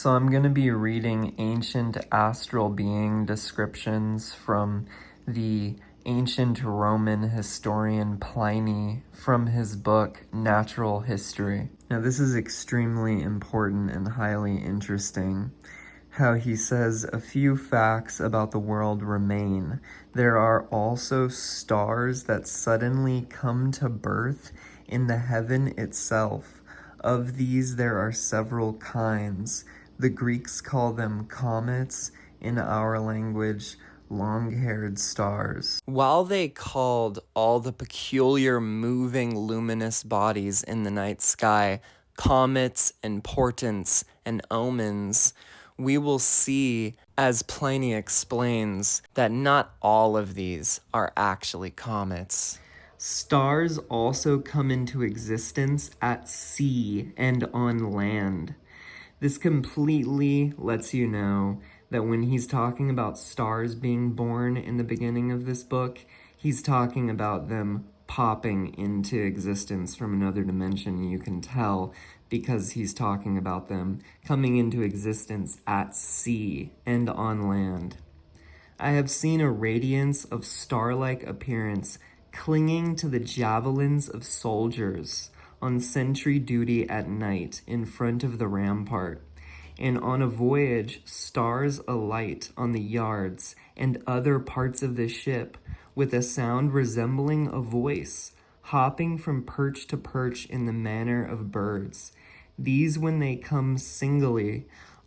So I'm going to be reading ancient astral being descriptions from the ancient Roman historian Pliny from his book Natural History. Now this is extremely important and highly interesting. How he says a few facts about the world remain. There are also stars that suddenly come to birth in the heaven itself. Of these there are several kinds. The Greeks call them comets, in our language, long-haired stars. While they called all the peculiar moving luminous bodies in the night sky comets and portents and omens, we will see, as Pliny explains, that not all of these are actually comets. Stars also come into existence at sea and on land. This completely lets you know that when he's talking about stars being born in the beginning of this book, he's talking about them popping into existence from another dimension. You can tell because he's talking about them coming into existence at sea and on land. I have seen a radiance of star-like appearance clinging to the javelins of soldiers on sentry duty at night in front of the rampart, and on a voyage stars alight on the yards and other parts of the ship with a sound resembling a voice, hopping from perch to perch in the manner of birds. These, when they come singly,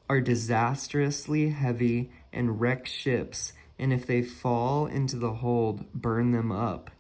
are disastrously heavy and wreck ships, and if they fall into the hold, burn them up.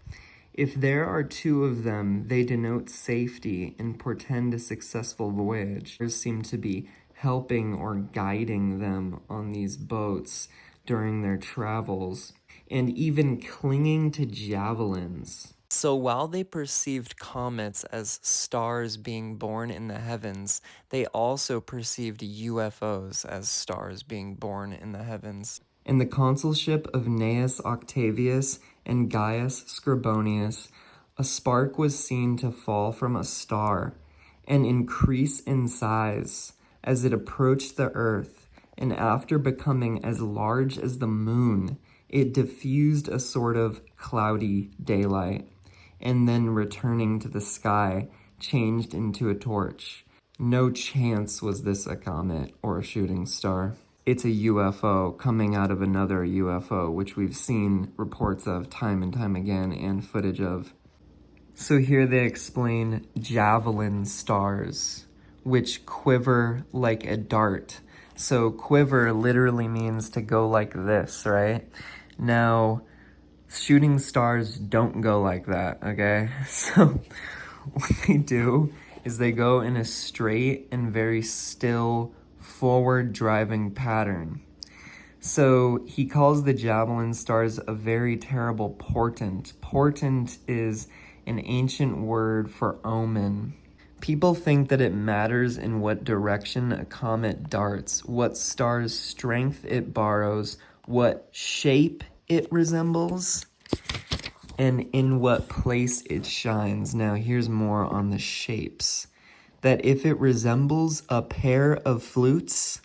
If there are two of them, they denote safety and portend a successful voyage. There seem to be helping or guiding them on these boats during their travels, and even clinging to javelins. So while they perceived comets as stars being born in the heavens, they also perceived UFOs as stars being born in the heavens. In the consulship of Gnaeus Octavius and Gaius Scribonius, a spark was seen to fall from a star and increase in size as it approached the earth, and after becoming as large as the moon, it diffused a sort of cloudy daylight, and then returning to the sky, changed into a torch. No chance was this a comet or a shooting star. It's a UFO coming out of another UFO, which we've seen reports of time and time again and footage of. So here they explain javelin stars, which quiver like a dart. So quiver literally means to go like this, right? Now, shooting stars don't go like that, okay? So what they do is they go in a straight and very still forward driving pattern. So he calls the javelin stars a very terrible portent. Portent is an ancient word for omen. People think that it matters in what direction a comet darts, what star's strength it borrows, what shape it resembles, and in what place it shines. Now here's more on the shapes. That if it resembles a pair of flutes.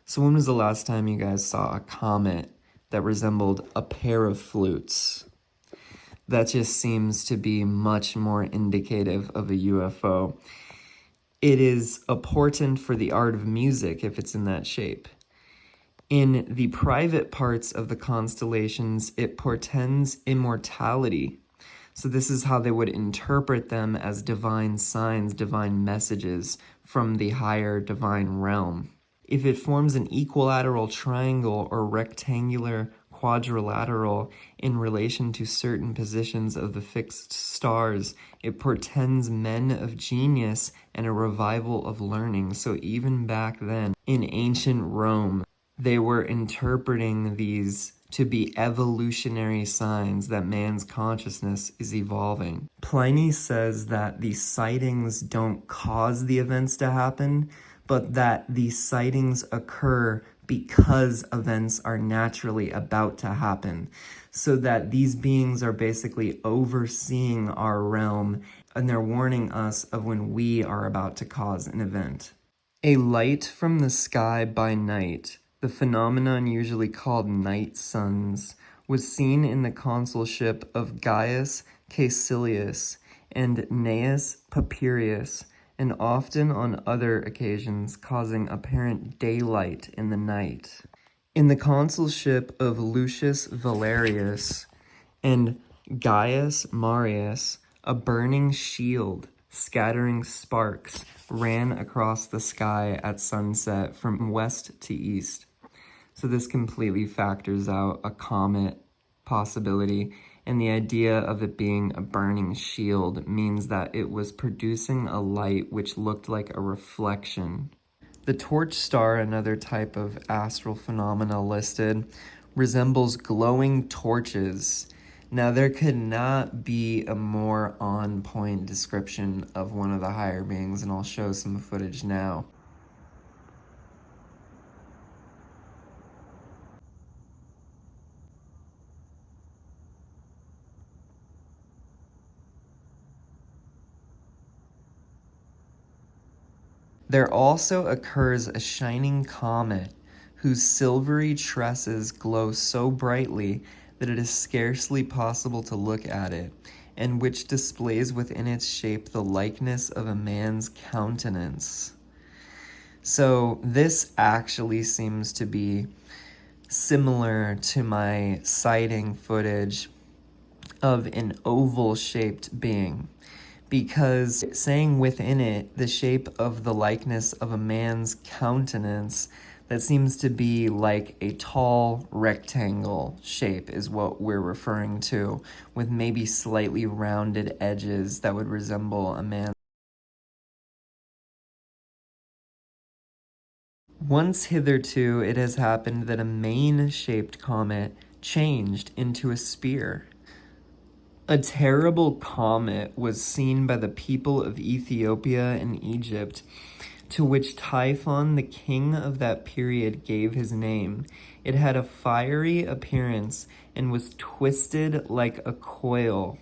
So when was the last time you guys saw a comet that resembled a pair of flutes? That just seems to be much more indicative of a UFO. It is a portent for the art of music if it's in that shape. In the private parts of the constellations, it portends immortality. So this is how they would interpret them as divine signs, divine messages from the higher divine realm. If it forms an equilateral triangle or rectangular quadrilateral in relation to certain positions of the fixed stars, it portends men of genius and a revival of learning. So even back then, in ancient Rome, they were interpreting these to be evolutionary signs that man's consciousness is evolving. Pliny says that the sightings don't cause the events to happen, but that the sightings occur because events are naturally about to happen. So that these beings are basically overseeing our realm, and they're warning us of when we are about to cause an event. A light from the sky by night, the phenomenon usually called night suns, was seen in the consulship of Gaius Caecilius and Gnaeus Papirius, and often on other occasions causing apparent daylight in the night. In the consulship of Lucius Valerius and Gaius Marius, a burning shield scattering sparks ran across the sky at sunset from west to east. So this completely factors out a comet possibility, and the idea of it being a burning shield means that it was producing a light which looked like a reflection. The torch star, another type of astral phenomena listed, resembles glowing torches. Now, there could not be a more on-point description of one of the higher beings, and I'll show some footage now. There also occurs a shining comet whose silvery tresses glow so brightly that it is scarcely possible to look at it, and which displays within its shape the likeness of a man's countenance. So this actually seems to be similar to my sighting footage of an oval-shaped being, because saying within it the shape of the likeness of a man's countenance, that seems to be like a tall rectangle shape is what we're referring to, with maybe slightly rounded edges that would resemble a man's. Once hitherto it has happened that a mane-shaped comet changed into a spear. A terrible comet was seen by the people of Ethiopia and Egypt, to which Typhon, the king of that period, gave his name. It had a fiery appearance and was twisted like a coil.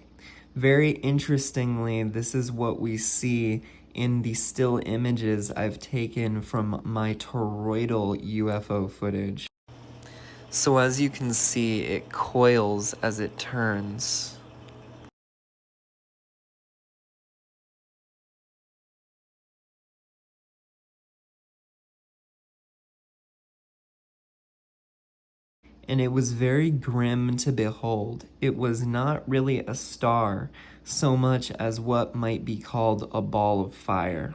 Very interestingly, this is what we see in the still images I've taken from my toroidal UFO footage. So as you can see, it coils as it turns. And it was very grim to behold. It was not really a star so much as what might be called a ball of fire.